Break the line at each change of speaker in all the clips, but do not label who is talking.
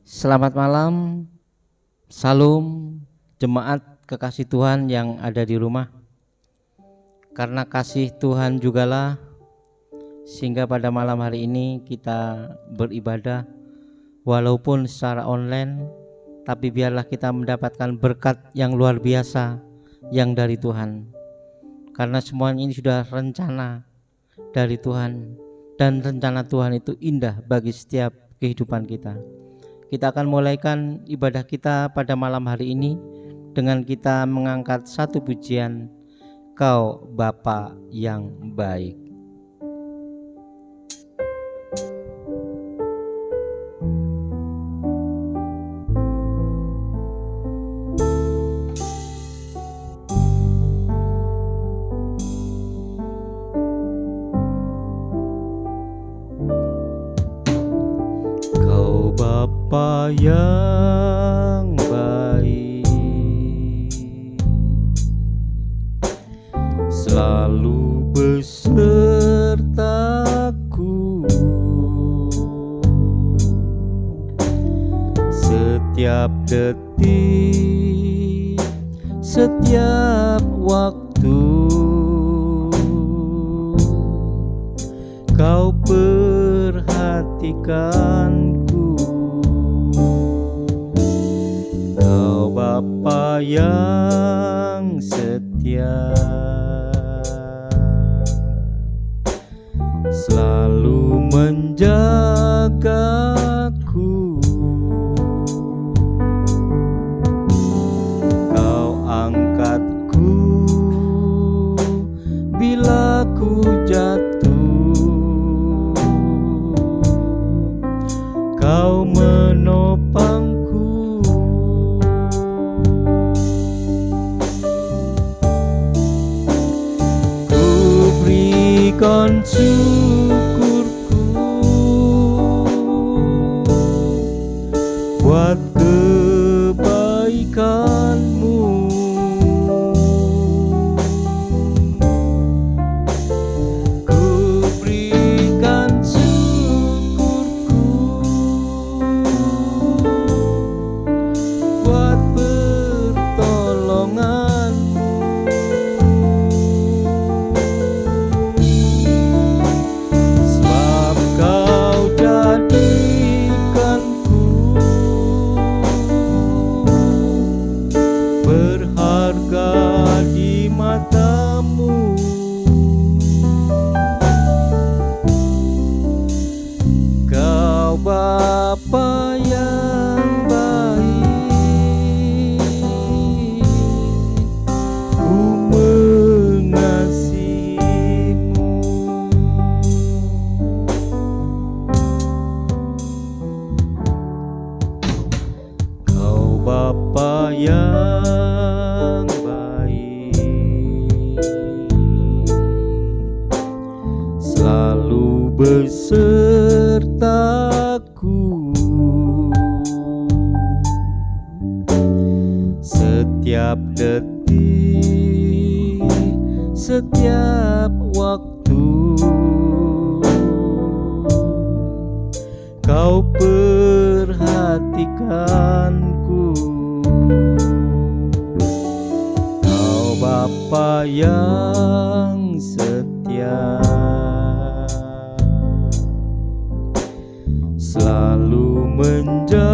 Selamat malam, salam jemaat kekasih Tuhan yang ada di rumah. Karena kasih Tuhan jugalah sehingga pada malam hari ini kita beribadah walaupun secara online, tapi biarlah kita mendapatkan berkat yang luar biasa yang dari Tuhan. Karena semuanya ini sudah rencana dari Tuhan, dan rencana Tuhan itu indah bagi setiap kehidupan kita. Kita akan mulaikan ibadah kita pada malam hari ini dengan kita mengangkat satu pujian, Kau Bapa yang baik. Bapa yang baik, selalu besertaku setiap detik, setiap waktu. Kau perhatikanku, Kau Bapa yang setia, selalu menjagaku. Kau angkatku bila ku jatuh, Kau menopangku. Ku berikan syukurku buat kebaikan-Mu. Ku berikan syukurku buat pertolongan-Mu. Sebab Kau jadikanku berharga di mata-Mu. Kau Bapa yang baik, ku mengasihi-Mu. Kau Bapa yang baik, selalu besertaku setiap detik, setiap waktu. Kau perhatikanku, Kau Bapa yang setia, selalu menjagaku.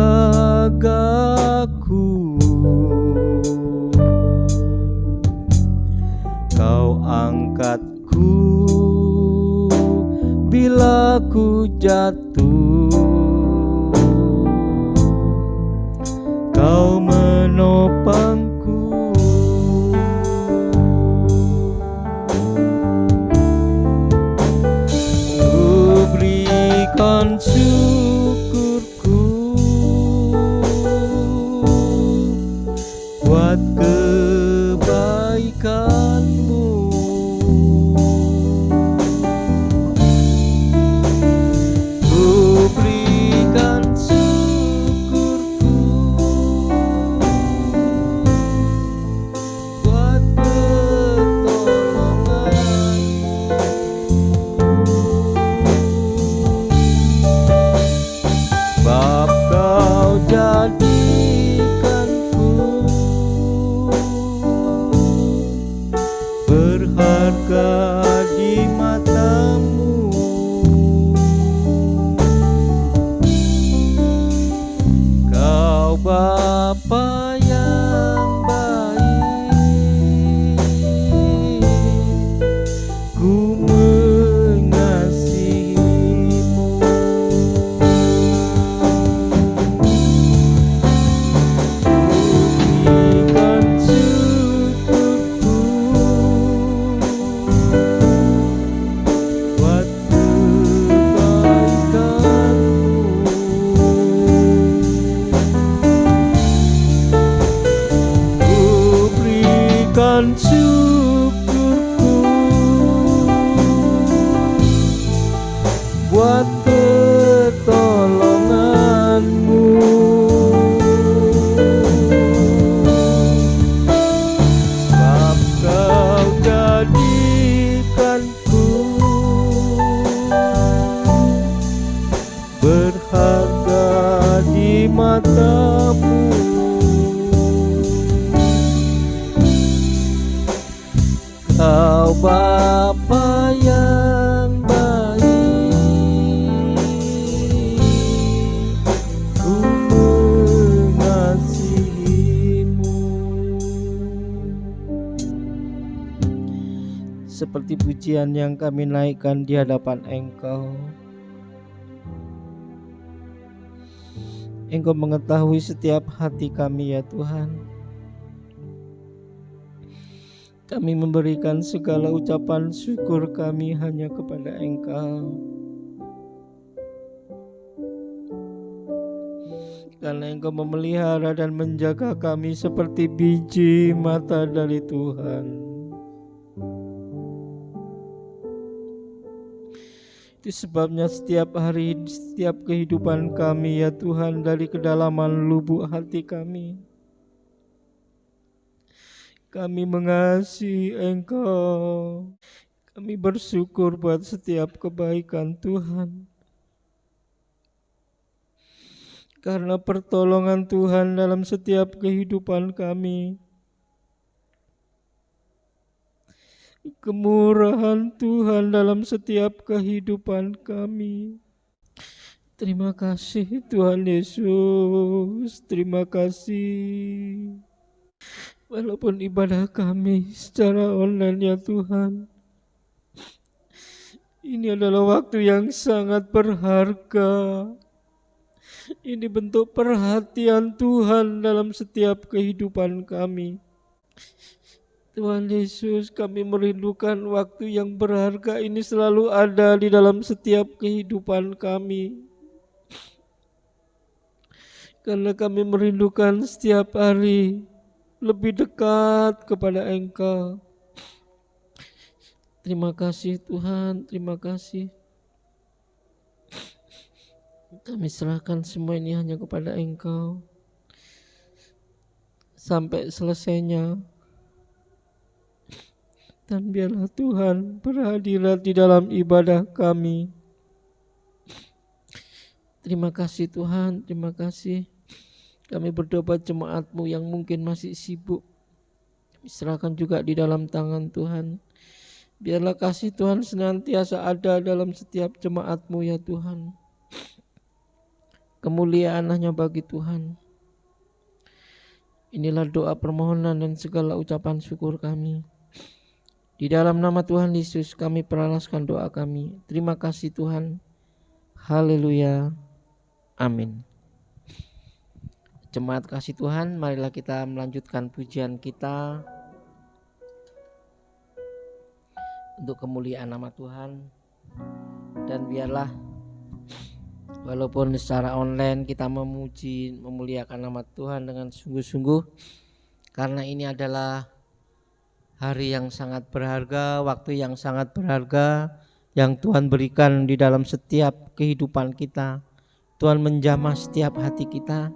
Kau angkatku bila ku jatuh, Kau menopangku. Ku berikan syukurku buat kebaikan-Mu. Ku berikan syukurku buat pertolongan-Mu. di matamu. Kau Bapa yang baik, ku mengasihimu. Berikan syukurku buat kebaikanmu. Ku berikan syukurku buat pertolonganmu. Sebab kau jadikanku berharga di matamu. Kau Bapa yang baik, ku mengasihimu. Seperti pujian yang kami naikkan di hadapan Engkau, Engkau mengetahui setiap hati kami ya Tuhan. Kami memberikan segala ucapan syukur kami hanya kepada Engkau, karena Engkau memelihara dan menjaga kami seperti biji mata dari Tuhan. Itu sebabnya setiap hari, setiap kehidupan kami ya Tuhan, dari kedalaman lubuk hati kami mengasihi Engkau. Kami bersyukur buat setiap kebaikan Tuhan, karena pertolongan Tuhan dalam setiap kehidupan kami, kemurahan Tuhan dalam setiap kehidupan kami. Terima kasih Tuhan Yesus, terima kasih. Walaupun ibadah kami secara online ya Tuhan, ini adalah waktu yang sangat berharga. Ini bentuk perhatian Tuhan dalam setiap kehidupan kami. Tuhan Yesus, kami merindukan waktu yang berharga ini selalu ada di dalam setiap kehidupan kami, karena kami merindukan setiap hari lebih dekat kepada Engkau. Terima kasih Tuhan, terima kasih. Kami serahkan semua ini hanya kepada Engkau sampai selesainya. Dan biarlah Tuhan berhadirat di dalam ibadah kami. Terima kasih Tuhan, terima kasih. Kami berdoa jemaat-Mu yang mungkin masih sibuk, kami serahkan juga di dalam tangan Tuhan. Biarlah kasih Tuhan senantiasa ada dalam setiap jemaat-Mu ya Tuhan. Kemuliaan hanya bagi Tuhan. Inilah doa permohonan dan segala ucapan syukur kami. Di dalam nama Tuhan Yesus kami peralaskan doa kami. Terima kasih Tuhan. Haleluya. Amin. Jemaat kasih Tuhan, marilah kita melanjutkan pujian kita untuk kemuliaan nama Tuhan. Dan biarlah walaupun secara online kita memuji, memuliakan nama Tuhan dengan sungguh-sungguh, karena ini adalah hari yang sangat berharga, waktu yang sangat berharga yang Tuhan berikan di dalam setiap kehidupan kita. Tuhan menjamah setiap hati kita,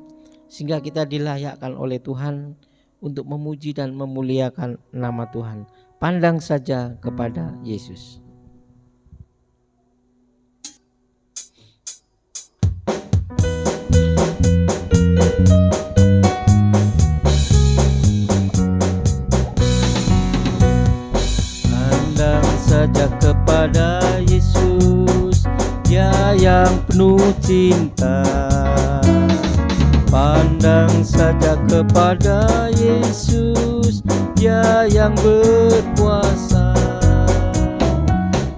sehingga kita dilayakkan oleh Tuhan untuk memuji dan memuliakan nama Tuhan. Pandang saja kepada Yesus. Pandang saja kepada kepada Yesus, Dia yang penuh cinta. Pandang saja kepada Yesus, Dia yang berkuasa.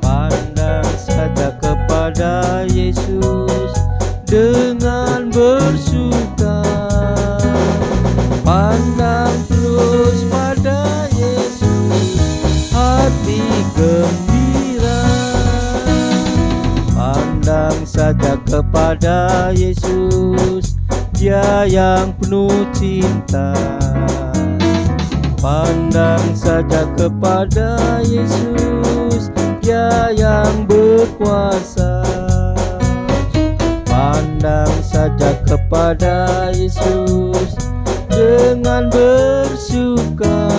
Pandang saja kepada Yesus dengan bersuka. Pandang terus pada Yesus, hati gembira. Pandang saja kepada Yesus, Dia yang penuh cinta. Pandang saja kepada Yesus, Dia yang berkuasa. Pandang saja kepada Yesus dengan bersuka.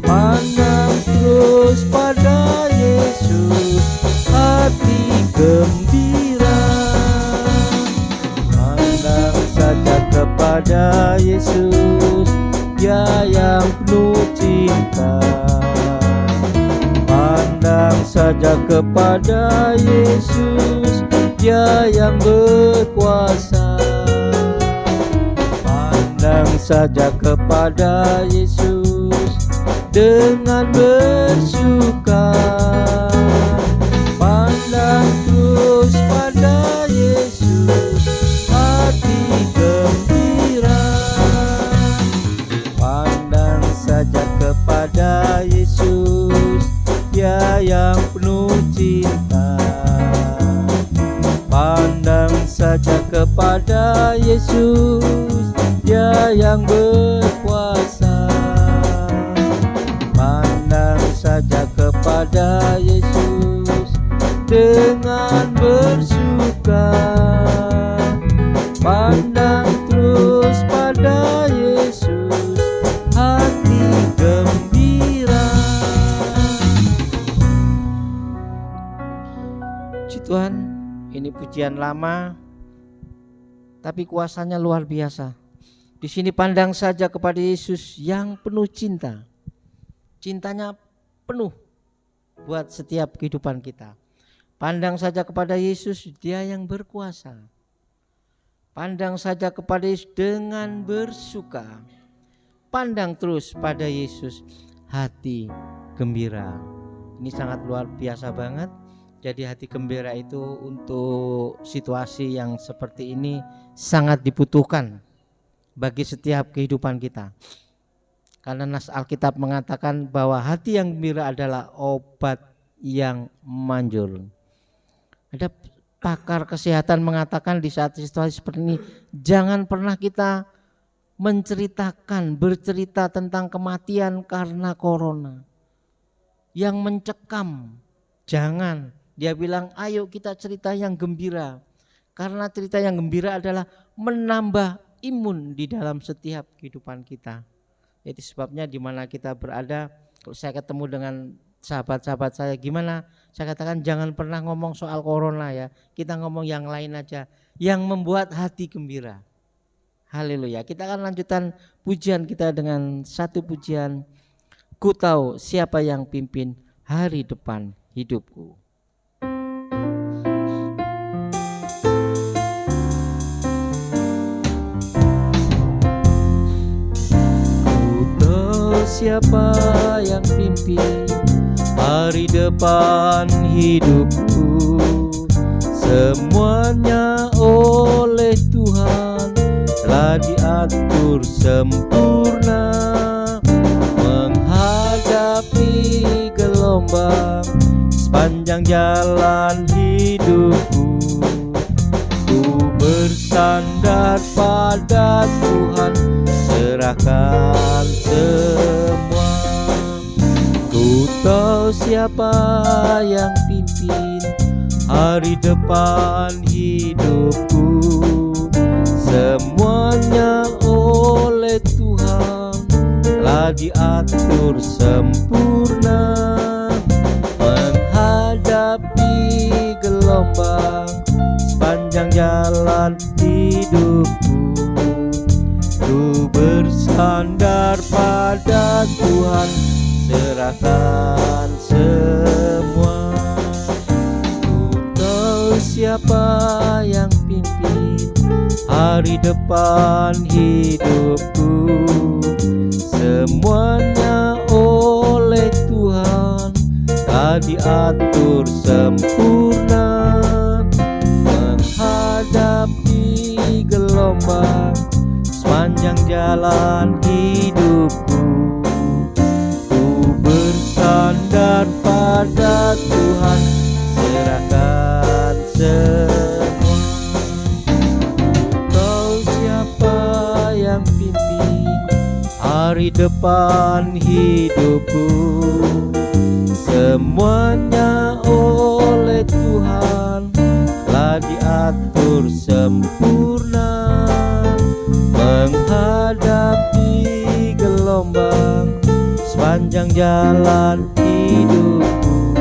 Pandang terus pada Yesus, hati gembira. Pandang saja kepada Yesus, Dia yang penuh cinta. Pandang saja kepada Yesus, Dia yang berkuasa. Pandang saja kepada Yesus dengan bersuka. Pandang terus pada Yesus, hati gembira. Pandang saja kepada Yesus, Dia yang penuh cinta. Pandang saja kepada Yesus, Dia yang berkuasa. Pandang saja kepada Yesus dengan bersuka. Pandang terus pada Yesus, hati gembira. Puji Tuhan, ini pujian lama tapi kuasanya luar biasa. Di sini pandang saja kepada Yesus yang penuh cinta. Cintanya penuh buat setiap kehidupan kita. Pandang saja kepada Yesus, Dia yang berkuasa. Pandang saja kepada Yesus dengan bersuka. Pandang terus pada Yesus, hati gembira. Ini sangat luar biasa banget. Jadi hati gembira itu untuk situasi yang seperti ini sangat dibutuhkan bagi setiap kehidupan kita. Karena nas Alkitab mengatakan bahwa hati yang gembira adalah obat yang manjur. Ada pakar kesehatan mengatakan di saat situasi seperti ini, jangan pernah kita bercerita tentang kematian karena corona yang mencekam. Jangan. Dia bilang ayo kita cerita yang gembira. Karena cerita yang gembira adalah menambah imun di dalam setiap kehidupan kita. Itu sebabnya di mana kita berada, kalau saya ketemu dengan sahabat-sahabat saya gimana, saya katakan jangan pernah ngomong soal corona ya, kita ngomong yang lain aja, yang membuat hati gembira. Haleluya. Kita akan lanjutkan pujian kita dengan satu pujian, ku tahu siapa yang pimpin hari depan hidupku. Siapa yang pimpin hari depan hidupku? Semuanya oleh Tuhan telah diatur sempurna. Menghadapi gelombang sepanjang jalan hidupku, ku bersandar pada Tuhan, serahkan semua. Ku tahu siapa yang pimpin hari depan hidupku. Semuanya oleh Tuhan telah diatur sempurna. Menghadapi gelombang sepanjang jalan hidupku, ku bersandar pada Tuhan, serahkan semua. siapa yang pimpin hari depan hidupku. Semuanya oleh Tuhan telah diatur sempurna. Menghadapi gelombang sepanjang jalan hidupku, ku bersandar pada Tuhan, serahkan semua. Tahu siapa yang pimpin hari depan hidupku. Semuanya oleh Tuhan telah diatur sempurna. Menghadapi gelombang sepanjang jalan hidupku,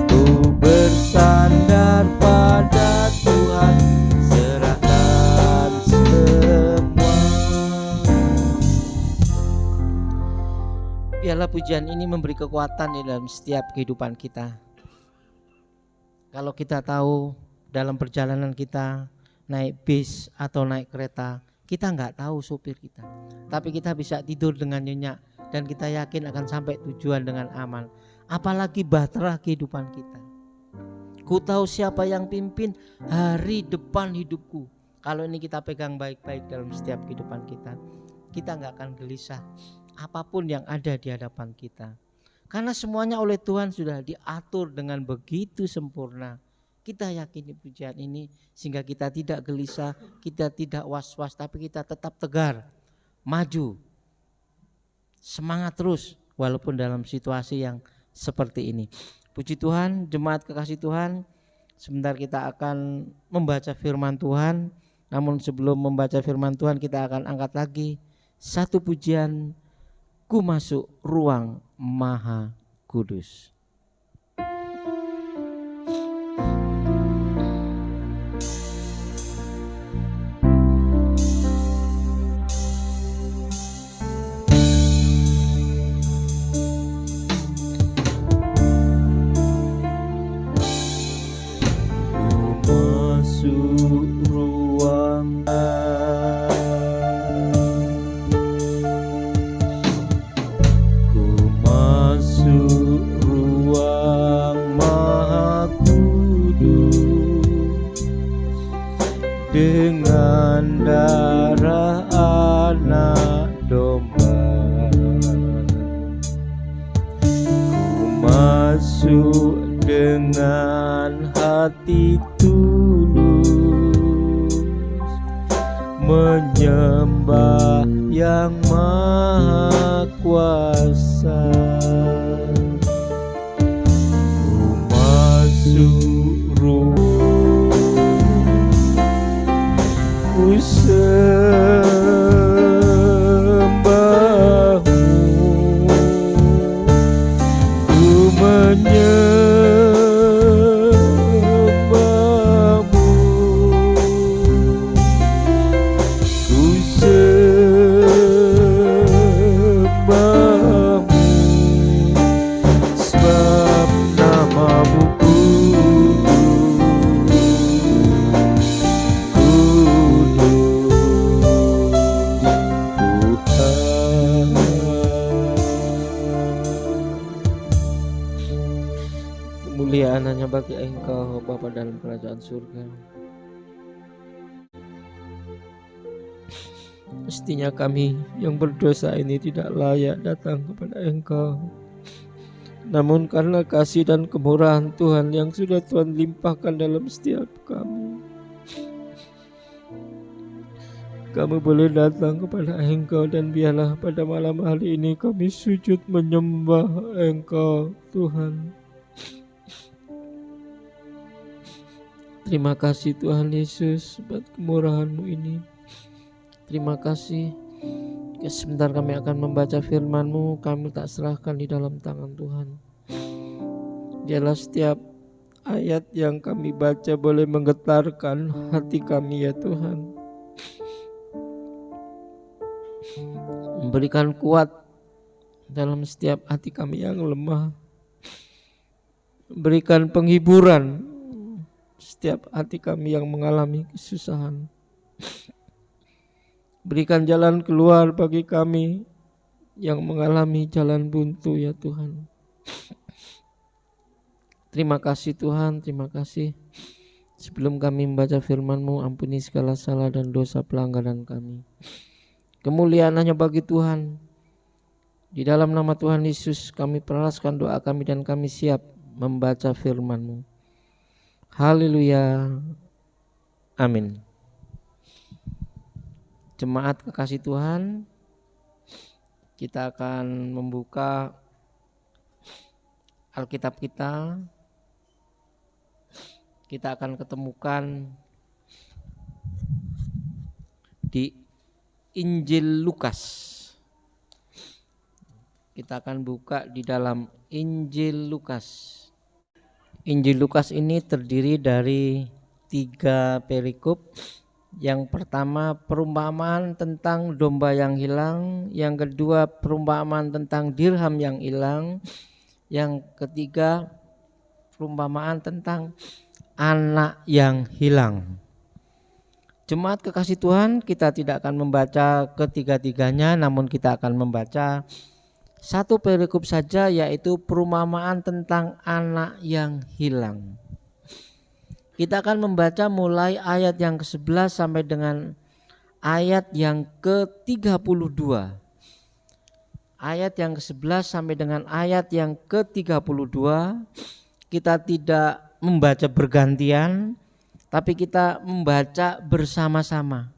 ku bersandar pada Tuhan, serahkan semua. Biarlah pujian ini memberi kekuatan di dalam setiap kehidupan kita. Kalau kita tahu dalam perjalanan kita naik bis atau naik kereta, kita nggak tahu supir kita, tapi kita bisa tidur dengan nyenyak dan kita yakin akan sampai tujuan dengan aman. Apalagi bahtera kehidupan kita. Ku tahu siapa yang pimpin hari depan hidupku. Kalau ini kita pegang baik-baik dalam setiap kehidupan kita nggak akan gelisah apapun yang ada di hadapan kita. Karena semuanya oleh Tuhan sudah diatur dengan begitu sempurna. Kita yakini pujian ini sehingga kita tidak gelisah, kita tidak was-was, tapi kita tetap tegar, maju, semangat terus walaupun dalam situasi yang seperti ini. Puji Tuhan, jemaat kekasih Tuhan, sebentar kita akan membaca firman Tuhan. Namun sebelum membaca firman Tuhan, kita akan angkat lagi satu pujian, Ku Masuk Ruang Maha Kudus. Dengan darah anak domba, ku masuk dengan hati tulus, menyembah yang maha kuasa. Ku masuk ruang, ku sembahmu, ku menyembahmu, ku sembahmu, sebab namamu kemuliaan hanya bagi Engkau Bapa dalam kerajaan surga. Mestinya kami yang berdosa ini tidak layak datang kepada Engkau, namun karena kasih dan kemurahan Tuhan yang sudah Tuhan limpahkan dalam setiap kami boleh datang kepada Engkau. Dan biarlah pada malam hari ini kami sujud menyembah Engkau Tuhan. Terima kasih Tuhan Yesus buat kemurahan-Mu ini. Terima kasih. Sebentar kami akan membaca firman-Mu, kami tak serahkan di dalam tangan Tuhan. Biarlah setiap ayat yang kami baca boleh menggetarkan hati kami ya Tuhan. Memberikan kuat dalam setiap hati kami yang lemah. Berikan penghiburan
setiap hati kami yang mengalami kesusahan. Berikan jalan keluar bagi kami yang mengalami jalan buntu ya Tuhan. Terima kasih Tuhan, terima kasih. Sebelum kami membaca firman-Mu, ampuni segala salah dan dosa pelanggaran kami. Kemuliaan hanya bagi Tuhan. Di dalam nama Tuhan Yesus kami perahlaskan doa kami dan kami siap membaca firman-Mu. Haleluya. Amin. Jemaat kekasih Tuhan, kita akan membuka Alkitab kita. Kita akan ketemukan di Injil Lukas. Kita akan buka di dalam Injil Lukas. Injil Lukas ini terdiri dari 3 perikop. Yang pertama perumpamaan tentang domba yang hilang, yang kedua perumpamaan tentang dirham yang hilang, yang ketiga perumpamaan tentang anak yang hilang. Jemaat kekasih Tuhan, kita tidak akan membaca ketiga-tiganya, namun kita akan membaca satu perikop saja, yaitu perumpamaan tentang anak yang hilang. Kita akan membaca mulai ayat yang ke-11 sampai dengan ayat yang ke-32. Ayat yang ke-11 sampai dengan ayat yang ke-32. Kita tidak membaca bergantian, tapi kita membaca bersama-sama.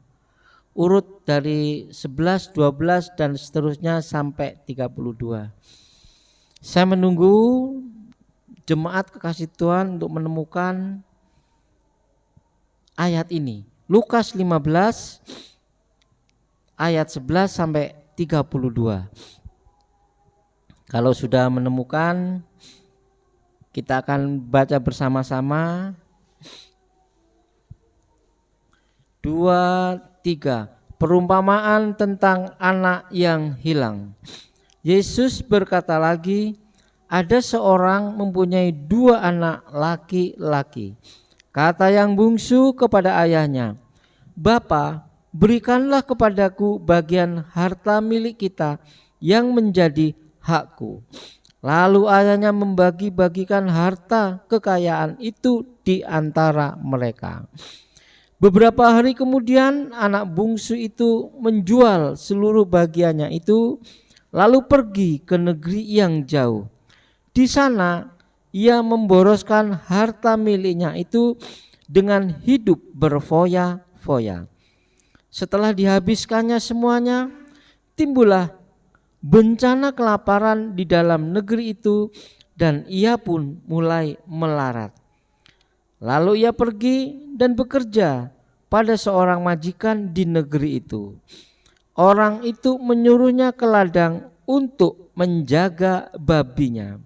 Urut dari 11, 12 dan seterusnya sampai 32. Saya menunggu jemaat kekasih Tuhan untuk menemukan ayat ini. Lukas 15 ayat 11 sampai 32. Kalau sudah menemukan, kita akan baca bersama-sama. 2, 3. Perumpamaan tentang anak yang hilang. Yesus berkata lagi, ada seorang mempunyai 2 anak laki-laki. Kata yang bungsu kepada ayahnya, Bapa, berikanlah kepadaku bagian harta milik kita yang menjadi hakku. Lalu ayahnya membagi-bagikan harta kekayaan itu di antara mereka. Beberapa hari kemudian anak bungsu itu menjual seluruh bagiannya itu, lalu pergi ke negeri yang jauh. Di sana ia memboroskan harta miliknya itu dengan hidup berfoya-foya. Setelah dihabiskannya semuanya, timbullah bencana kelaparan di dalam negeri itu dan ia pun mulai melarat. Lalu ia pergi dan bekerja pada seorang majikan di negeri itu. Orang itu menyuruhnya ke ladang untuk menjaga babinya.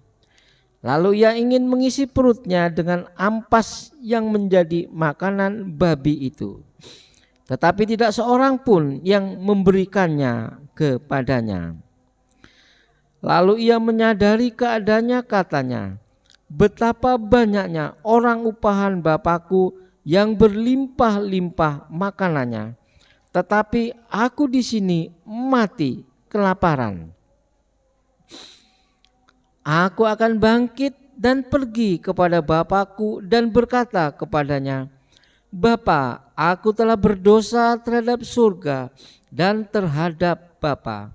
Lalu ia ingin mengisi perutnya dengan ampas yang menjadi makanan babi itu. Tetapi tidak seorang pun yang memberikannya kepadanya. Lalu ia menyadari keadaannya, katanya, betapa banyaknya orang upahan Bapakku yang berlimpah-limpah makanannya, tetapi aku di sini mati kelaparan. Aku akan bangkit dan pergi kepada Bapakku dan berkata kepadanya, Bapa, aku telah berdosa terhadap surga dan terhadap Bapa.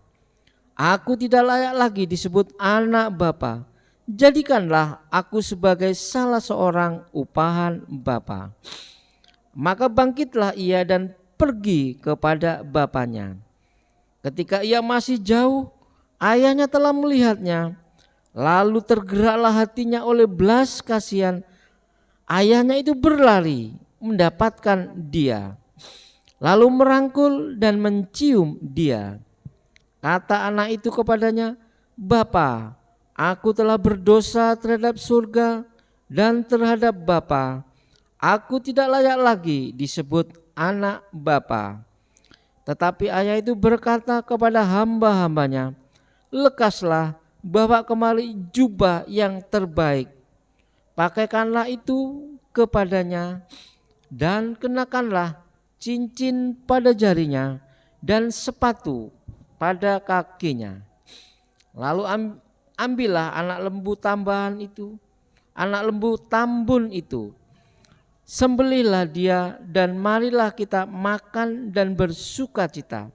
Aku tidak layak lagi disebut anak Bapa. Jadikanlah aku sebagai salah seorang upahan Bapa. Maka bangkitlah ia dan pergi kepada bapaknya. Ketika ia masih jauh, ayahnya telah melihatnya. Lalu tergeraklah hatinya oleh belas kasihan. Ayahnya itu berlari mendapatkan dia, lalu merangkul dan mencium dia. Kata anak itu kepadanya, Bapa, aku telah berdosa terhadap surga dan terhadap Bapa. Aku tidak layak lagi disebut anak Bapa. Tetapi ayah itu berkata kepada hamba-hambanya, lekaslah, bawa kemari jubah yang terbaik, pakaikanlah itu, kepadanya dan kenakanlah cincin pada jarinya dan sepatu pada kakinya. Lalu ambillah anak lembu tambahan itu, anak lembu tambun itu, sembelihlah dia dan marilah kita makan dan bersukacita.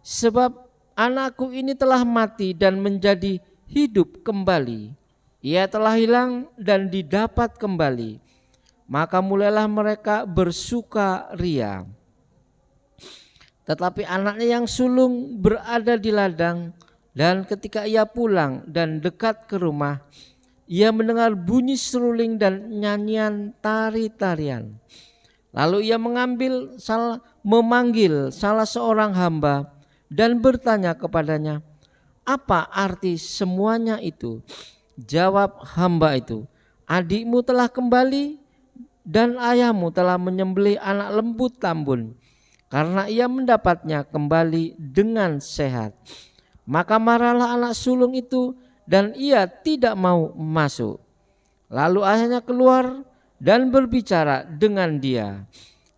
Sebab anakku ini telah mati dan menjadi hidup kembali. Ia telah hilang dan didapat kembali. Maka mulailah mereka bersukaria. Tetapi anaknya yang sulung berada di ladang, dan ketika ia pulang dan dekat ke rumah, ia mendengar bunyi seruling dan nyanyian tari-tarian. Lalu ia memanggil salah seorang hamba dan bertanya kepadanya, "Apa arti semuanya itu?" Jawab hamba itu, "Adikmu telah kembali dan ayahmu telah menyembelih anak lembu tambun, karena ia mendapatnya kembali dengan sehat." Maka marahlah anak sulung itu dan ia tidak mau masuk. Lalu ayahnya keluar dan berbicara dengan dia.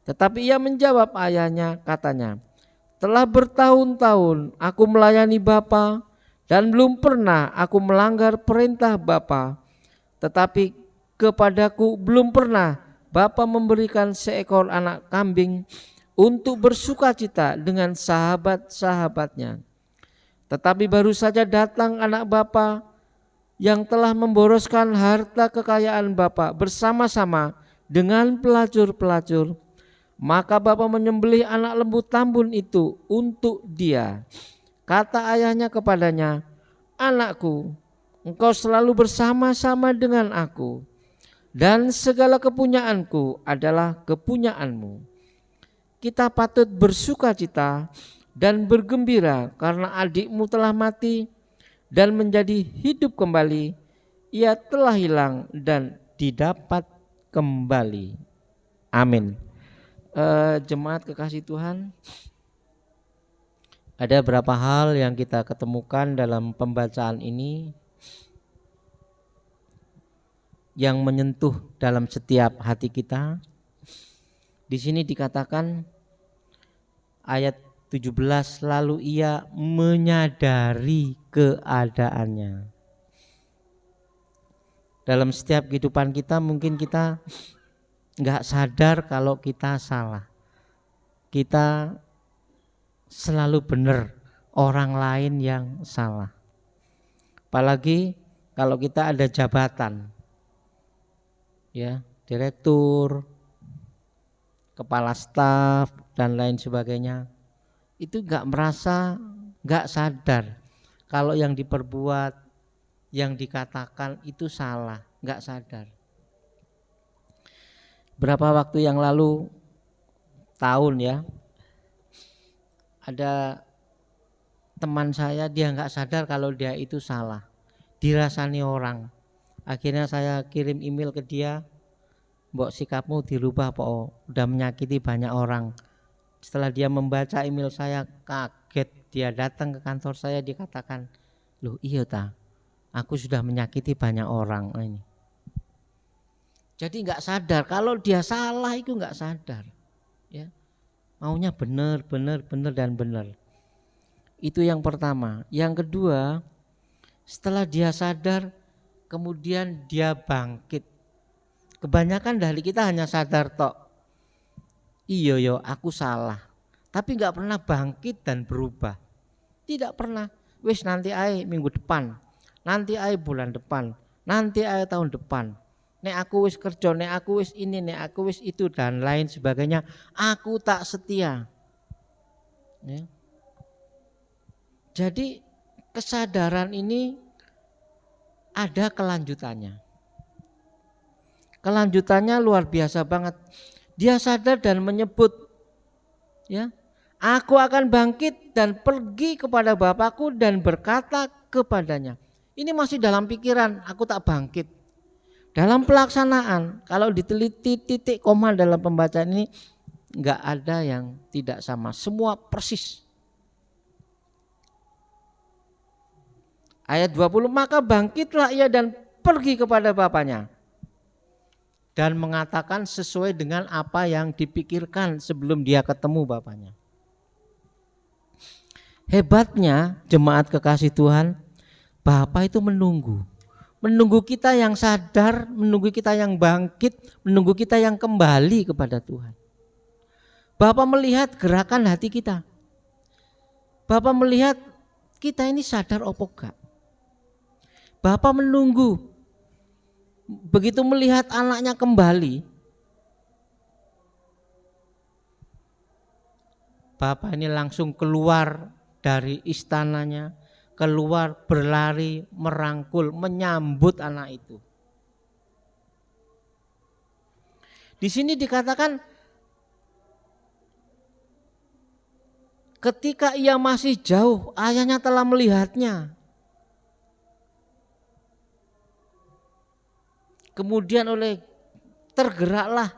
Tetapi ia menjawab ayahnya, katanya, "Telah bertahun-tahun aku melayani Bapa dan belum pernah aku melanggar perintah Bapa. Tetapi kepadaku belum pernah Bapa memberikan seekor anak kambing untuk bersukacita dengan sahabat-sahabatnya. Tetapi baru saja datang anak Bapa yang telah memboroskan harta kekayaan Bapa bersama-sama dengan pelacur-pelacur. Maka Bapa menyembelih anak lembu tambun itu untuk dia. Kata ayahnya kepadanya, "Anakku, engkau selalu bersama-sama dengan aku, dan segala kepunyaanku adalah kepunyaanmu. Kita patut bersukacita dan bergembira karena adikmu telah mati dan menjadi hidup kembali. Ia telah hilang dan didapat kembali." Amin. Jemaat kekasih Tuhan, ada beberapa hal yang kita ketemukan dalam pembacaan ini yang menyentuh dalam setiap hati kita. Di sini dikatakan ayat 17, lalu ia menyadari keadaannya. Dalam setiap kehidupan kita mungkin kita nggak sadar kalau kita salah. Kita selalu benar, orang lain yang salah. Apalagi kalau kita ada jabatan, ya, direktur, kepala staf dan lain sebagainya, itu nggak sadar kalau yang diperbuat, yang dikatakan itu salah, nggak sadar. Berapa waktu yang lalu, tahun ya, ada teman saya, dia nggak sadar kalau dia itu salah, dirasani orang. Akhirnya saya kirim email ke dia, "Mbok, sikapmu dirubah, po, udah menyakiti banyak orang." Setelah dia membaca email saya, kaget. Dia datang ke kantor saya, dikatakan, "Loh iya ta, aku sudah menyakiti banyak orang ini." Jadi nggak sadar kalau dia salah, itu nggak sadar, ya. Maunya benar dan benar. Itu yang pertama. Yang kedua, setelah dia sadar, kemudian dia bangkit. Kebanyakan dari kita hanya sadar tok, "Iya yo, aku salah," tapi nggak pernah bangkit dan berubah. Tidak pernah. Wis nanti ae minggu depan, nanti ae bulan depan, nanti ae tahun depan. Nek aku wis kerja, nek aku wis ini, nek aku wis itu dan lain sebagainya, aku tak setia. Ya. Jadi kesadaran ini ada kelanjutannya. Kelanjutannya luar biasa banget. Dia sadar dan menyebut, ya, "Aku akan bangkit dan pergi kepada Bapakku dan berkata kepadanya." Ini masih dalam pikiran, aku tak bangkit. Dalam pelaksanaan, kalau diteliti titik koma dalam pembacaan ini, enggak ada yang tidak sama, semua persis. Ayat 20, maka bangkitlah ia dan pergi kepada bapaknya.
dan mengatakan sesuai dengan apa yang dipikirkan sebelum dia ketemu Bapaknya. Hebatnya jemaat kekasih Tuhan, Bapa itu menunggu kita yang sadar, menunggu kita yang bangkit, menunggu kita yang kembali kepada Tuhan. Bapa melihat gerakan hati kita. Bapa melihat kita ini sadar opo gak. Bapa menunggu. Begitu melihat anaknya kembali, Bapa ini langsung keluar dari istananya, keluar berlari, merangkul, menyambut anak itu. Di sini dikatakan ketika ia masih jauh, ayahnya telah melihatnya. Kemudian tergeraklah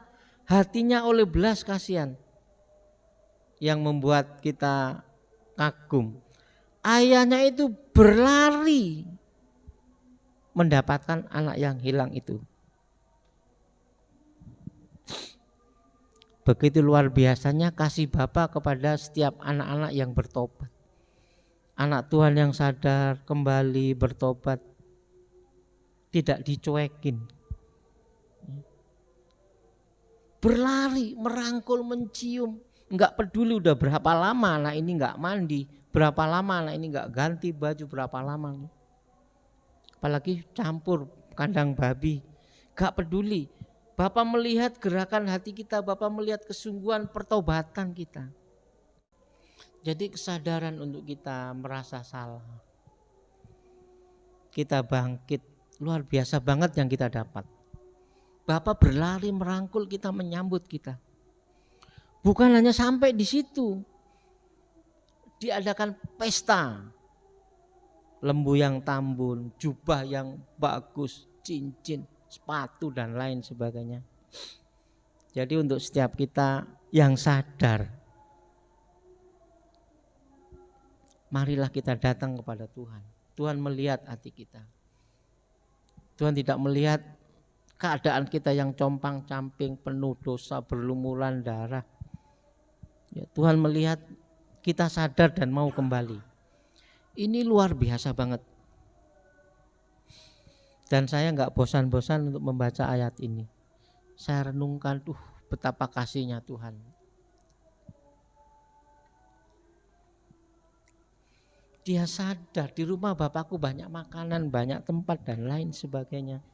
hatinya oleh belas kasihan yang membuat kita kagum. Ayahnya itu berlari mendapatkan anak yang hilang itu. Begitu luar biasanya kasih Bapa kepada setiap anak-anak yang bertobat. Anak Tuhan yang sadar kembali bertobat, tidak dicuekin. Berlari, merangkul, mencium, enggak peduli udah berapa lama anak ini enggak mandi, berapa lama anak ini enggak ganti baju, berapa lama. Apalagi campur kandang babi, enggak peduli. Bapak melihat gerakan hati kita, Bapak melihat kesungguhan pertobatan kita. Jadi kesadaran untuk kita merasa salah. Kita bangkit, luar biasa banget yang kita dapat. Bapak berlari merangkul kita, menyambut kita. Bukan hanya sampai di situ. Diadakan pesta. Lembu yang tambun, jubah yang bagus, cincin, sepatu dan lain sebagainya. Jadi untuk setiap kita yang sadar, marilah kita datang kepada Tuhan. Tuhan melihat hati kita. Tuhan tidak melihat keadaan kita yang compang-camping, penuh dosa, berlumuran darah. Ya, Tuhan melihat kita sadar dan mau kembali. Ini luar biasa banget. Dan saya enggak bosan-bosan untuk membaca ayat ini. Saya renungkan, betapa kasihnya Tuhan. Dia sadar di rumah Bapakku banyak makanan, banyak tempat dan lain sebagainya.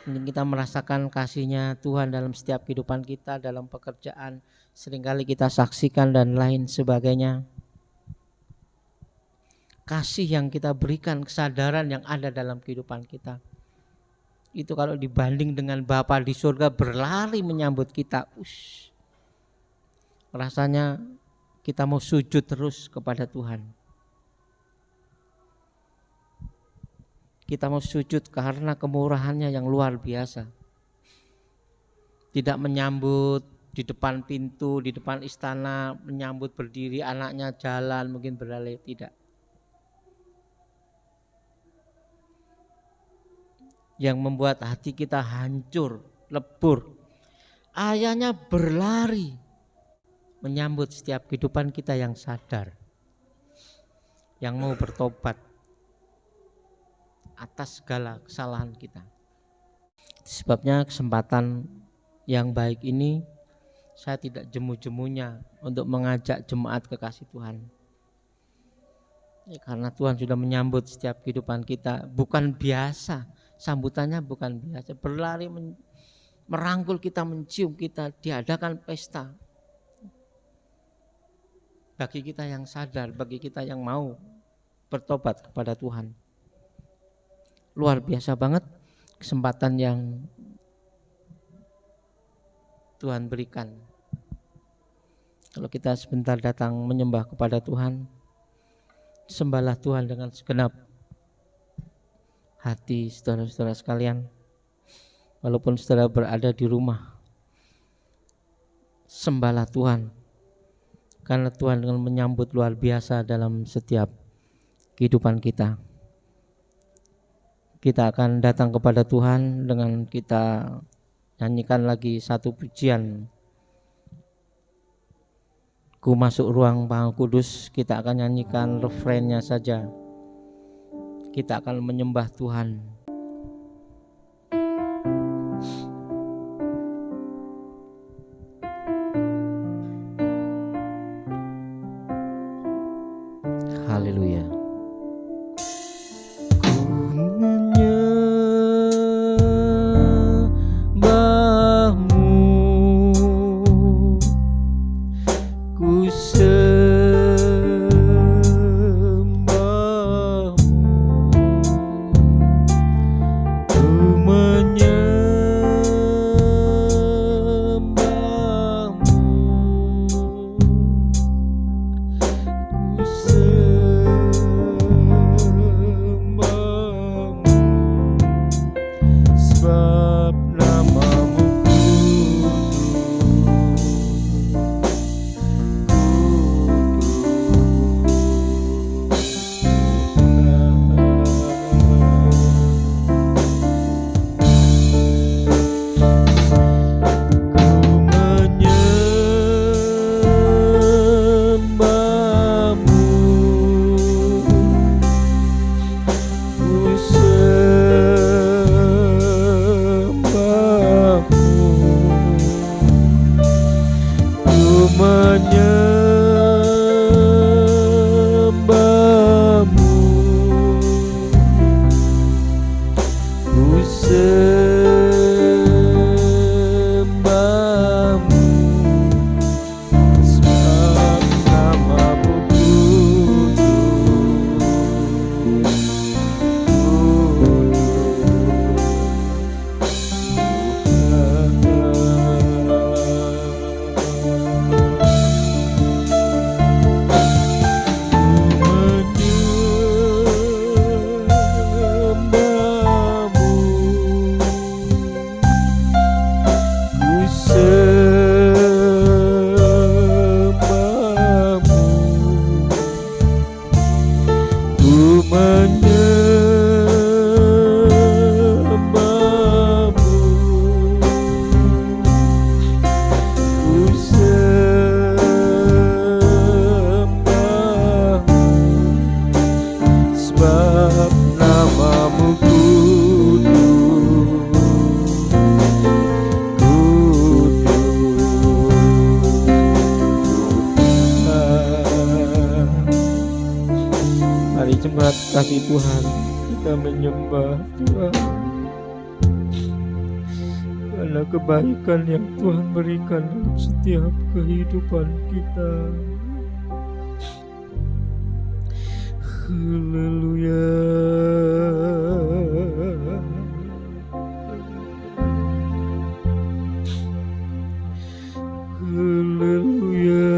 Mungkin kita merasakan kasihnya Tuhan dalam setiap kehidupan kita, dalam pekerjaan, seringkali kita saksikan dan lain sebagainya. Kasih yang kita berikan, kesadaran yang ada dalam kehidupan kita, itu kalau dibanding dengan Bapa di surga berlari menyambut kita, rasanya kita mau sujud terus kepada Tuhan. Kita mau sujud karena kemurahannya yang luar biasa. Tidak menyambut di depan pintu, di depan istana, menyambut berdiri, anaknya jalan mungkin berlari, tidak. Yang membuat hati kita hancur, lebur. Ayahnya berlari menyambut setiap kehidupan kita yang sadar, yang mau bertobat atas segala kesalahan kita. Sebabnya kesempatan yang baik ini saya tidak jemu-jemunya untuk mengajak jemaat kekasih Tuhan. Ya, karena Tuhan sudah menyambut setiap kehidupan kita, bukan biasa. Sambutannya bukan biasa, berlari merangkul kita, mencium kita, diadakan pesta. Bagi kita yang sadar, bagi kita yang mau bertobat kepada Tuhan. Luar biasa banget kesempatan yang Tuhan berikan. Kalau kita sebentar datang menyembah kepada Tuhan, sembahlah Tuhan dengan segenap hati saudara-saudara sekalian. Walaupun saudara berada di rumah, sembahlah Tuhan, karena Tuhan dengan menyambut luar biasa dalam setiap kehidupan kita. kita akan datang kepada Tuhan dengan kita nyanyikan lagi satu pujian. Ku masuk ruang Maha Kudus, kita akan nyanyikan refrennya saja. Kita akan menyembah Tuhan. Haleluya. Kasih Tuhan, kita menyembah Tuhan karena kebaikan yang Tuhan berikan dalam setiap kehidupan kita. Haleluya. Haleluya.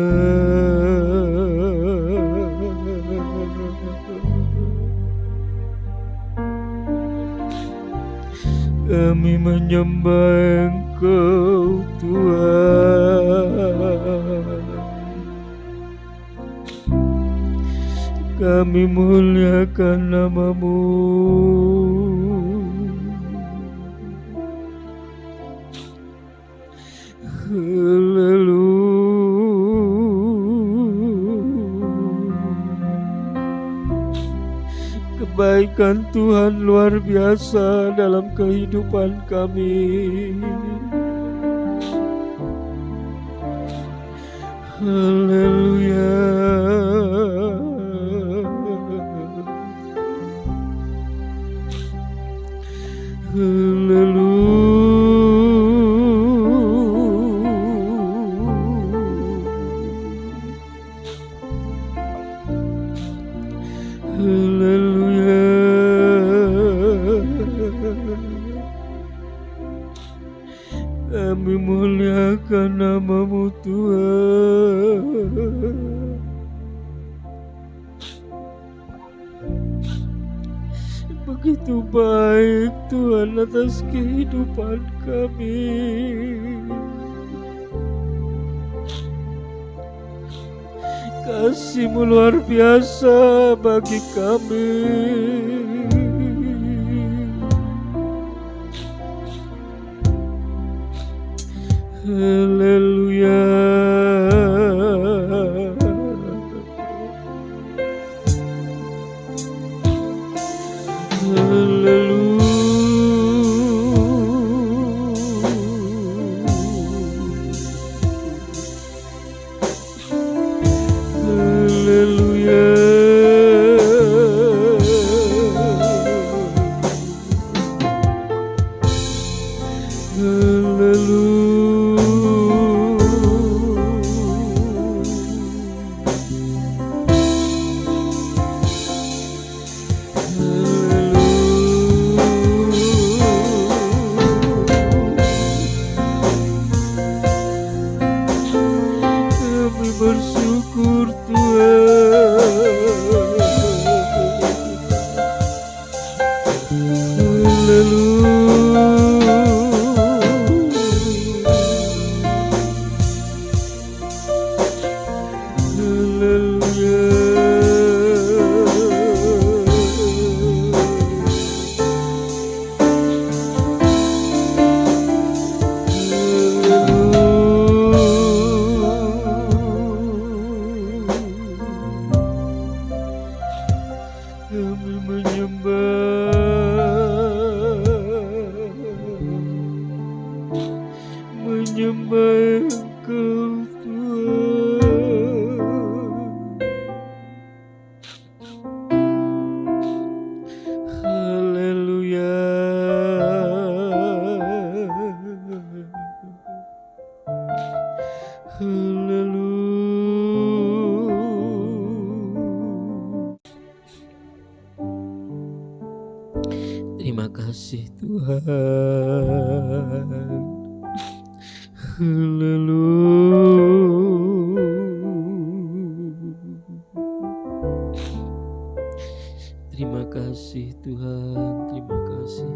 Kami menyembah Engkau Tuhan, kami muliakan nama-Mu. Haleluya. Kebaikan Tuhan luar biasa dalam kehidupan kami. Haleluya. Kami muliakan nama-Mu Tuhan. Begitu baik Tuhan atas kehidupan kami. Kasih-Mu luar biasa bagi kami.
Haleluya. Kami bersyukur kami menyembah Engkau Tuhan. Haleluya. Terima kasih Tuhan. Haleluya. Terima kasih Tuhan, terima kasih.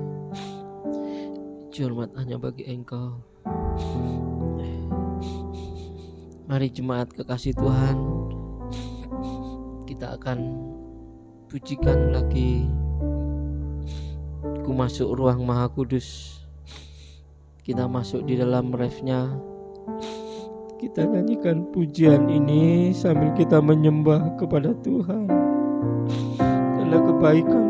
Hormat hanya bagi Engkau. Mari jemaat kekasih Tuhan, kita akan pujikan lagi Ku Masuk Ruang Maha Kudus. Kita masuk di dalam refnya. Kita nyanyikan pujian ini sambil kita menyembah kepada Tuhan karena kebaikan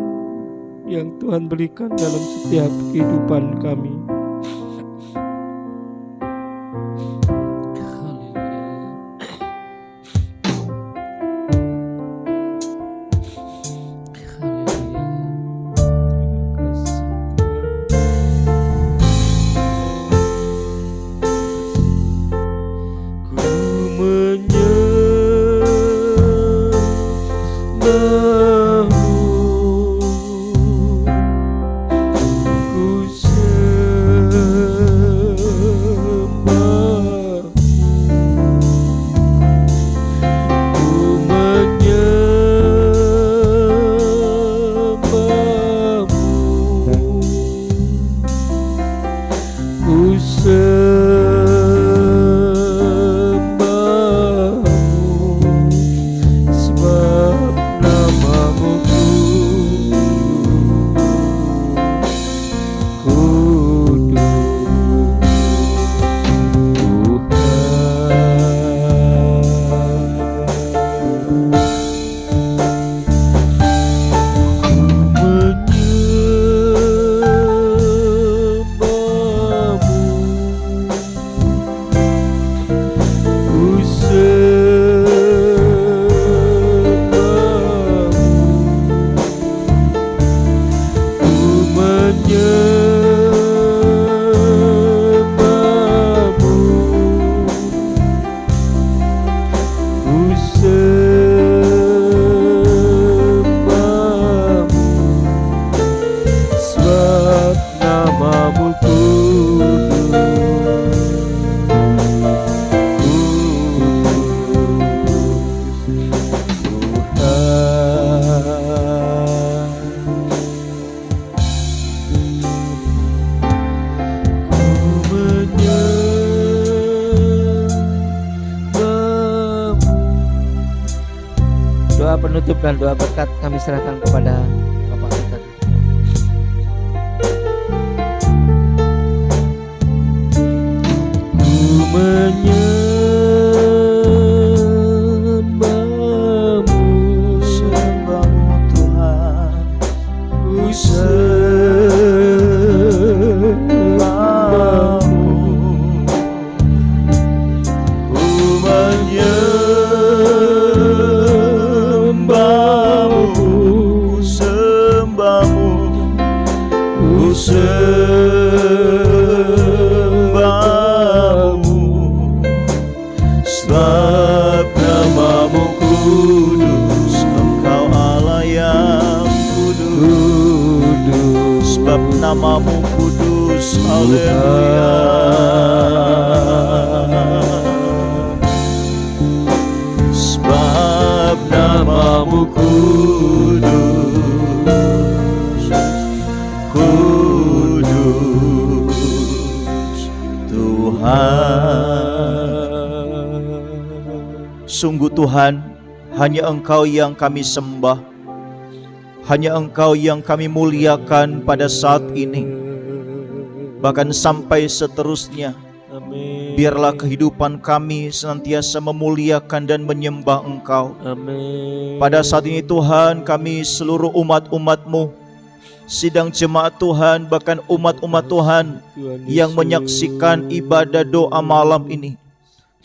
yang Tuhan berikan dalam setiap kehidupan kami. Penutup dan doa berkat kami serahkan kepada Bapak kita. Ku
namamu kudus. Haleluya. Sebab namamu kudus, kudus Tuhan. Sungguh Tuhan, hanya Engkau yang kami sembah, hanya Engkau yang kami muliakan pada saat ini, bahkan sampai seterusnya. Biarlah kehidupan kami senantiasa memuliakan dan menyembah Engkau. Pada saat ini Tuhan, kami seluruh umat-umat-Mu, sidang jemaat Tuhan, bahkan umat-umat Tuhan yang menyaksikan ibadah doa malam ini,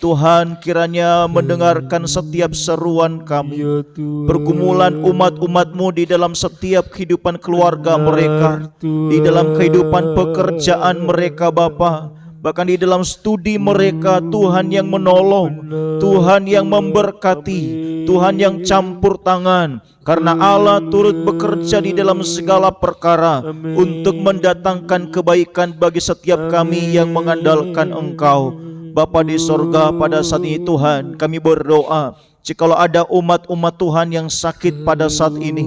Tuhan kiranya mendengarkan setiap seruan kami, pergumulan umat-umat-Mu di dalam setiap kehidupan keluarga mereka, di dalam kehidupan pekerjaan mereka Bapa, bahkan di dalam studi mereka. Tuhan yang menolong, Tuhan yang memberkati, Tuhan yang campur tangan, karena Allah turut bekerja di dalam segala perkara untuk mendatangkan kebaikan bagi setiap kami yang mengandalkan Engkau. Bapa di sorga, pada saat ini Tuhan kami berdoa, jikalau ada umat-umat Tuhan yang sakit pada saat ini,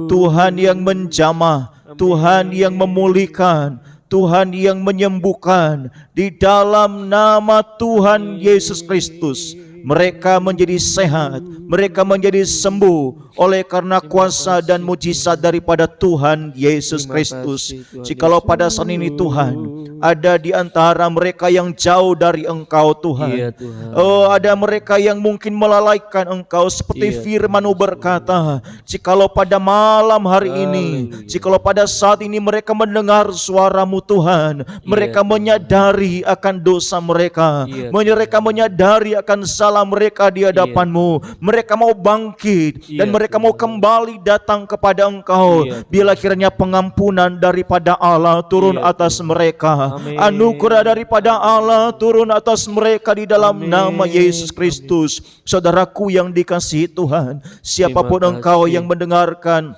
Tuhan yang menjamah, Tuhan yang memulihkan, Tuhan yang menyembuhkan, di dalam nama Tuhan Yesus Kristus, mereka menjadi sehat, mereka menjadi sembuh oleh karena kuasa dan mujizat daripada Tuhan Yesus Kristus. Jikalau pada saat ini Tuhan ada di antara mereka yang jauh dari Engkau Tuhan, oh ada mereka yang mungkin melalaikan Engkau, seperti firman-Mu berkata, jikalau pada malam hari ini, jikalau pada saat ini mereka mendengar suara-Mu Tuhan, mereka menyadari akan dosa mereka, mereka menyadari akan salah mereka di hadapan-Mu, mereka mau bangkit dan mereka mau kembali datang kepada Engkau. Bila kiranya pengampunan daripada Allah turun atas mereka, anugerah daripada Allah turun atas mereka di dalam nama Yesus Kristus. Saudaraku yang dikasihi Tuhan, siapapun engkau yang mendengarkan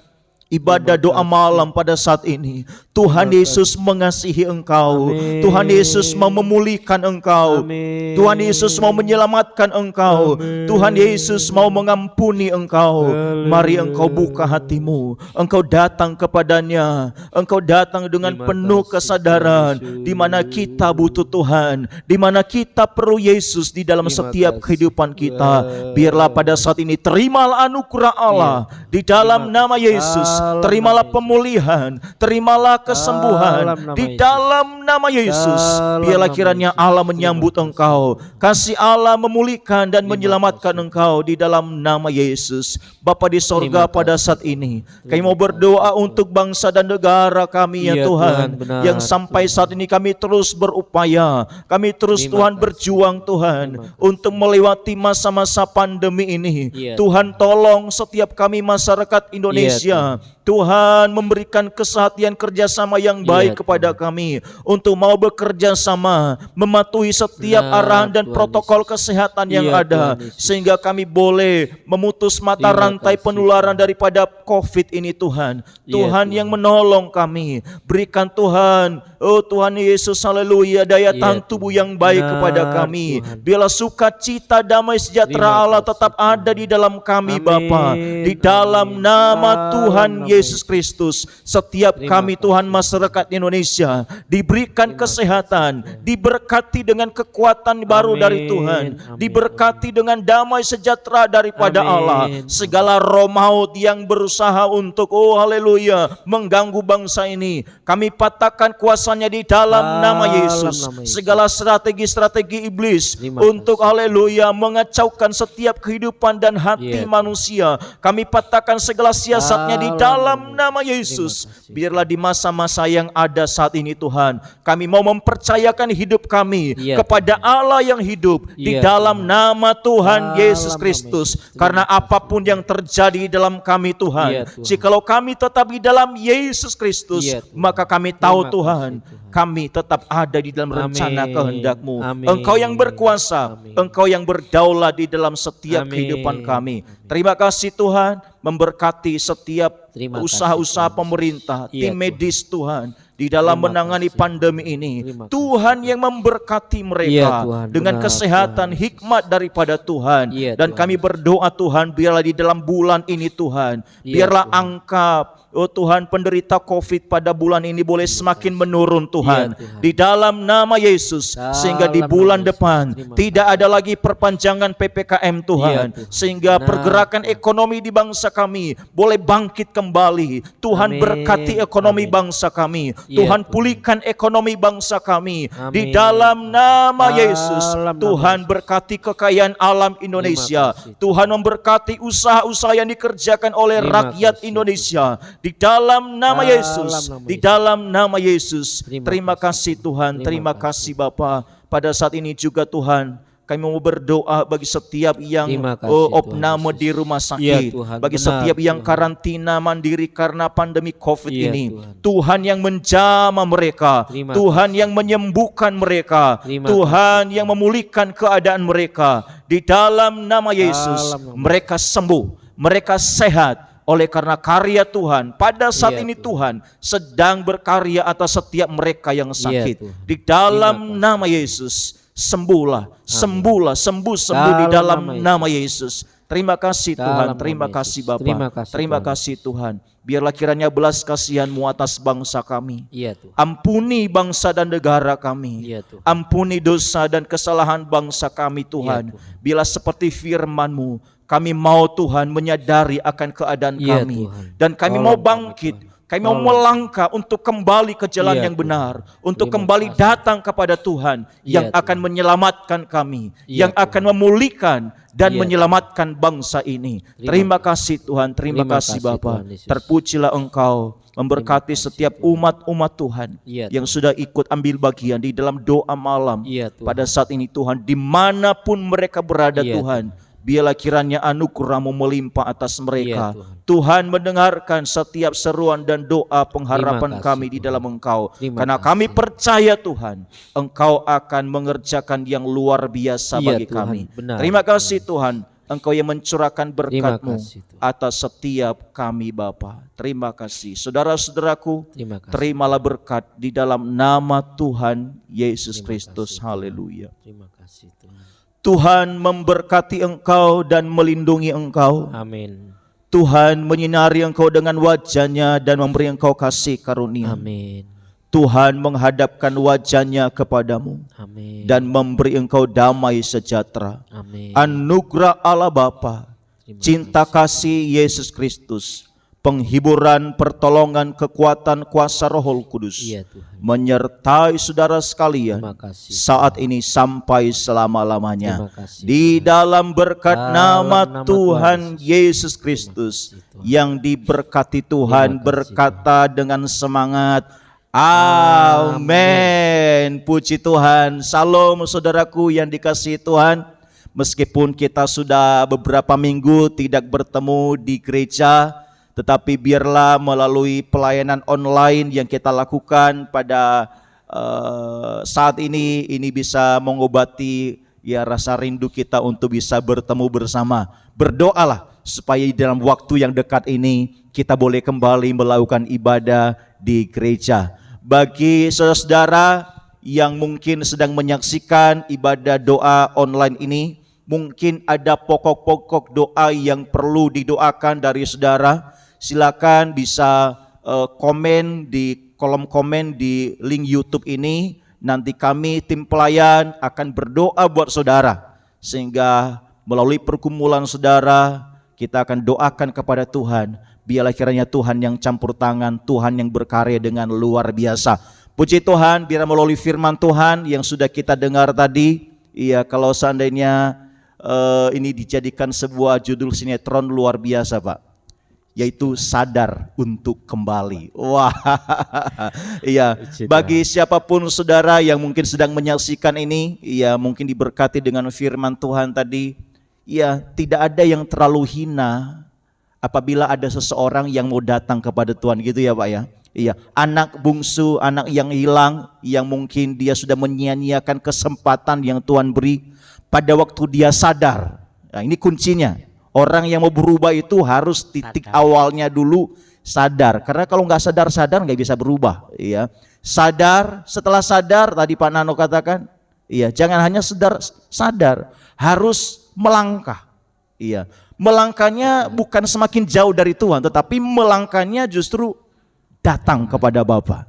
ibadah doa malam pada saat ini, Tuhan Yesus mengasihi engkau. Tuhan Yesus mau memulihkan engkau. Tuhan Yesus mau menyelamatkan engkau. Tuhan Yesus mau mengampuni engkau. Mari engkau buka hatimu, engkau datang kepadanya, engkau datang dengan penuh kesadaran di mana kita butuh Tuhan, di mana kita perlu Yesus di dalam setiap kehidupan kita. Biarlah pada saat ini terimalah anugerah Allah di dalam nama Yesus. Terimalah pemulihan, terimalah kesembuhan di dalam nama Yesus. Biarlah kiranya Allah menyambut engkau, kasih Allah memulihkan dan menyelamatkan engkau di dalam nama Yesus. Bapa di sorga, pada saat ini kami mau berdoa untuk bangsa dan negara kami ya Tuhan, yang sampai saat ini kami terus berupaya, kami terus Tuhan berjuang Tuhan untuk melewati masa-masa pandemi ini. Tuhan tolong setiap kami masyarakat Indonesia, Tuhan memberikan kesehatan kerjasama yang baik kepada kami untuk mau bekerja sama, mematuhi setiap arahan dan protokol kesehatan yang ada, sehingga kami boleh memutus mata rantai penularan daripada COVID ini Tuhan. Tuhan yang menolong kami, berikan Tuhan, oh Tuhan Yesus, haleluya, daya tahan tubuh yang baik kepada kami. Biarlah sukacita damai sejahtera Allah tetap ada di dalam kami Bapa, di dalam nama Tuhan Yesus Kristus. Setiap kami Tuhan masyarakat Indonesia diberikan kesehatan, diberkati dengan kekuatan baru dari Tuhan, diberkati dengan damai sejahtera daripada Allah. Segala roh maut yang berusaha untuk haleluya mengganggu bangsa ini, kami patahkan kuasanya di dalam nama Yesus. Segala strategi-strategi iblis untuk haleluya mengacaukan setiap kehidupan dan hati manusia, kami patahkan segala siasatnya di dalam nama Yesus. Biarlah di masa-masa yang ada saat ini Tuhan, kami mau mempercayakan hidup kami kepada Allah yang hidup di dalam nama Tuhan Yesus Kristus. Karena apapun yang terjadi dalam kami Tuhan, jikalau kami tetap di dalam Yesus Kristus, maka kami tahu Tuhan, kami tetap ada di dalam rencana kehendak-Mu. Engkau yang berkuasa, Engkau yang berdaulat di dalam setiap kehidupan kami. Terima kasih Tuhan. memberkati setiap
Terima kasih,
usaha-usaha
Tuhan.
pemerintah,
Iya,
tim
Tuhan.
medis Tuhan, di dalam
Terima
menangani
kasih.
pandemi ini.
Terima kasih,
Tuhan yang memberkati mereka
Iya, Tuhan.
dengan
Benar,
kesehatan,
Tuhan.
hikmat daripada Tuhan.
Iya,
Dan
Tuhan.
kami berdoa Tuhan, biarlah di dalam bulan ini Tuhan,
Iya,
biarlah
Tuhan.
angka Tuhan penderita COVID pada bulan ini boleh semakin menurun Tuhan.
Iya, Tuhan.
Di dalam nama Yesus,
Dalam
sehingga di
nama
bulan
Yesus.
depan
Terima
tidak ada lagi perpanjangan PPKM Tuhan.
Iya, Tuhan.
Sehingga
Benar,
pergerakan
Tuhan.
ekonomi di bangsa kami boleh bangkit kembali. Tuhan
Amin.
berkati ekonomi
Amin.
bangsa kami.
Iya,
Tuhan
Tuhan.
pulihkan ekonomi bangsa kami. Di
Amin.
dalam nama Yesus,
Dalam nama
Tuhan
Yesus.
berkati kekayaan alam Indonesia.
kasih,
Tuhan memberkati usaha-usaha yang dikerjakan oleh
Terima
rakyat
kasih,
Indonesia. Di dalam nama
Dalam
Yesus,
nama
di
Yesus.
dalam nama Yesus.
Terima
Terima
kasih,
kasih Tuhan,
Terima
terima kasih Bapa. Pada saat ini juga Tuhan, kami mau berdoa bagi setiap yang
Terima kasih, Tuhan
opname
Yesus.
di rumah
Iya,
sakit,
Tuhan,
bagi
benar,
setiap yang
Tuhan.
karantina mandiri karena pandemi COVID
Iya,
ini.
Tuhan.
Tuhan yang menjamah mereka,
Terima
Tuhan yang menyembuhkan mereka,
Terima
Tuhan yang memulihkan keadaan mereka. Di dalam nama Yesus,
Dalam nama
mereka sembuh, mereka sehat. Oleh karena karya Tuhan, pada saat
Iya,
ini Tuhan sedang berkarya atas setiap mereka yang sakit.
Tuhan.
Di dalam
Terima kasih.
nama Yesus, sembuhlah, sembuh di
Dalam
dalam
nama
nama Yesus. Terima kasih
Dalam
Tuhan,
nama
terima
Yesus.
kasih Bapa,
Terima kasih,
terima
Tuhan.
kasih Tuhan. Biarlah kiranya belas kasihan-Mu atas bangsa kami.
Iya, Tuhan.
Ampuni bangsa dan negara kami.
Iya, Tuhan.
Ampuni dosa dan kesalahan bangsa kami Tuhan.
Iya, Tuhan.
Bila seperti firman-Mu, kami mau Tuhan menyadari akan keadaan
Iya,
kami.
Tuhan.
Dan kami
Tolong
mau
kami,
bangkit.
Tuhan.
Kami mau
Tolong.
melangkah untuk kembali ke jalan
Iya,
yang
Tuhan.
benar. Untuk
Terima
kembali
kasih.
datang kepada Tuhan yang
Iya,
akan
Tuhan.
menyelamatkan kami.
Iya,
Yang akan memulihkan dan
Iya,
menyelamatkan bangsa ini. Terima kasih Tuhan, terima
Terima
kasih
kasih,
Bapa.
Tuhan Yesus.
Terpujilah Engkau memberkati
Terima kasih,
setiap
Tuhan.
umat-umat Tuhan
Iya,
yang sudah ikut ambil bagian di dalam doa malam.
Iya, Tuhan.
Pada saat ini Tuhan, dimanapun mereka berada
Iya,
Tuhan, biarlah kiranya anugerah-Mu melimpah atas mereka.
Iya,
Tuhan mendengarkan setiap seruan dan doa pengharapan
Terima kasih,
kami di
Tuhan.
dalam Engkau.
Terima
Karena
kasih.
kami percaya Tuhan, Engkau akan mengerjakan yang luar biasa
Iya,
bagi
Tuhan.
kami.
Benar,
Terima kasih Tuhan, Engkau yang mencurahkan berkat-Mu
kasih, Tuhan.
atas setiap kami Bapa. Terima kasih. Saudara-saudaraku,
Terima kasih.
terimalah berkat di dalam nama Tuhan Yesus
Terima
Kristus.
kasih, Tuhan.
Haleluya.
Terima kasih, Tuhan.
Tuhan memberkati engkau dan melindungi engkau.
Amin.
Tuhan menyinari engkau dengan wajah-Nya dan memberi engkau kasih karunia.
Amin.
Tuhan menghadapkan wajah-Nya kepadamu
Amin.
dan memberi engkau damai sejahtera.
Amin.
Anugerah Allah Bapa,
Terima
cinta kasih Yesus Kristus, penghiburan, pertolongan, kekuatan, kuasa Roh Kudus
Iya, Tuhan.
menyertai saudara sekalian
Terima kasih.
saat ini sampai selama-lamanya.
Terima kasih.
Di dalam berkat
Dalam
nama
nama
Tuhan
Tuhan
Yesus Kristus,
Terima kasih, Tuhan.
yang diberkati Tuhan
Terima kasih,
berkata dengan semangat, Amin. Puji Tuhan. Salam saudaraku yang dikasihi Tuhan. Meskipun kita sudah beberapa minggu tidak bertemu di gereja, tetapi biarlah melalui pelayanan online yang kita lakukan pada saat ini bisa mengobati ya rasa rindu kita untuk bisa bertemu bersama. Berdoalah supaya dalam waktu yang dekat ini kita boleh kembali melakukan ibadah di gereja. Bagi saudara-saudara yang mungkin sedang menyaksikan ibadah doa online ini, mungkin ada pokok-pokok doa yang perlu didoakan dari saudara. Silakan bisa komen di kolom komen di link YouTube ini. Nanti kami tim pelayan akan berdoa buat saudara, sehingga melalui pergumulan saudara kita akan doakan kepada Tuhan. Biarlah kiranya Tuhan yang campur tangan, Tuhan yang berkarya dengan luar biasa. Puji Tuhan, biar melalui firman Tuhan yang sudah kita dengar tadi. Iya, kalau seandainya ini dijadikan sebuah judul sinetron luar biasa Pak, yaitu sadar untuk kembali. Wah, iya. Bagi siapapun saudara yang mungkin sedang menyaksikan ini, iya mungkin diberkati dengan firman Tuhan tadi. Ya, tidak ada yang terlalu hina apabila ada seseorang yang mau datang kepada Tuhan, gitu ya Pak ya. Iya, anak bungsu, anak yang hilang, yang mungkin dia sudah menyia-nyiakan kesempatan yang Tuhan beri pada waktu dia sadar. Nah, ini kuncinya. Orang yang mau berubah itu harus titik awalnya dulu sadar. Karena kalau nggak sadar nggak bisa berubah. Iya. Sadar, setelah sadar tadi Pak Nano katakan, iya, jangan hanya sadar, harus melangkah. Iya. Melangkahnya bukan semakin jauh dari Tuhan, tetapi melangkahnya justru datang kepada Bapa.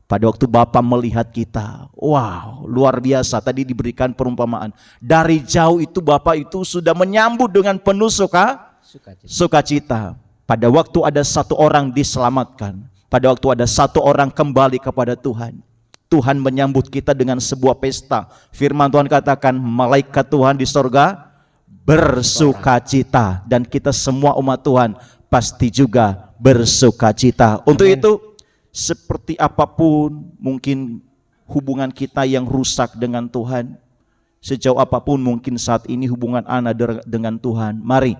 Pada waktu Bapa melihat kita, wow, luar biasa. Tadi diberikan perumpamaan. Dari jauh itu Bapa itu sudah menyambut dengan penuh sukacita. Pada waktu ada satu orang diselamatkan, pada waktu ada satu orang kembali kepada Tuhan, Tuhan menyambut kita dengan sebuah pesta. Firman Tuhan katakan, malaikat Tuhan di sorga bersukacita, dan kita semua umat Tuhan pasti juga bersukacita. Untuk itu, seperti apapun mungkin hubungan kita yang rusak dengan Tuhan, sejauh apapun mungkin saat ini hubungan Anda dengan Tuhan, mari,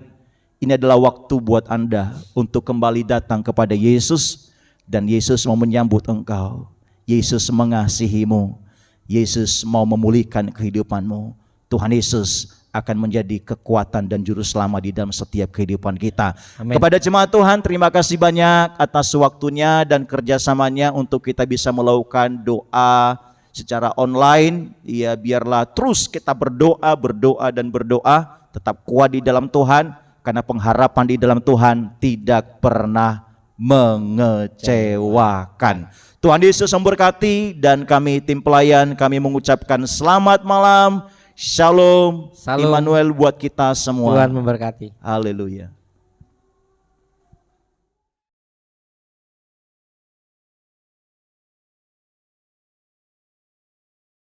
ini adalah waktu buat Anda untuk kembali datang kepada Yesus, dan Yesus mau menyambut engkau. Yesus mengasihimu, Yesus mau memulihkan kehidupanmu. Tuhan Yesus akan menjadi kekuatan dan juru selamat di dalam setiap kehidupan kita. Amen. Kepada jemaat Tuhan, terima kasih banyak atas waktunya dan kerjasamanya untuk kita bisa melakukan doa secara online. Ya, biarlah terus kita berdoa dan berdoa, tetap kuat di dalam Tuhan, karena pengharapan di dalam Tuhan tidak pernah mengecewakan. Tuhan Yesus memberkati, dan kami tim pelayan, kami mengucapkan selamat malam. Shalom, Immanuel buat kita semua.
Tuhan memberkati.
Haleluya.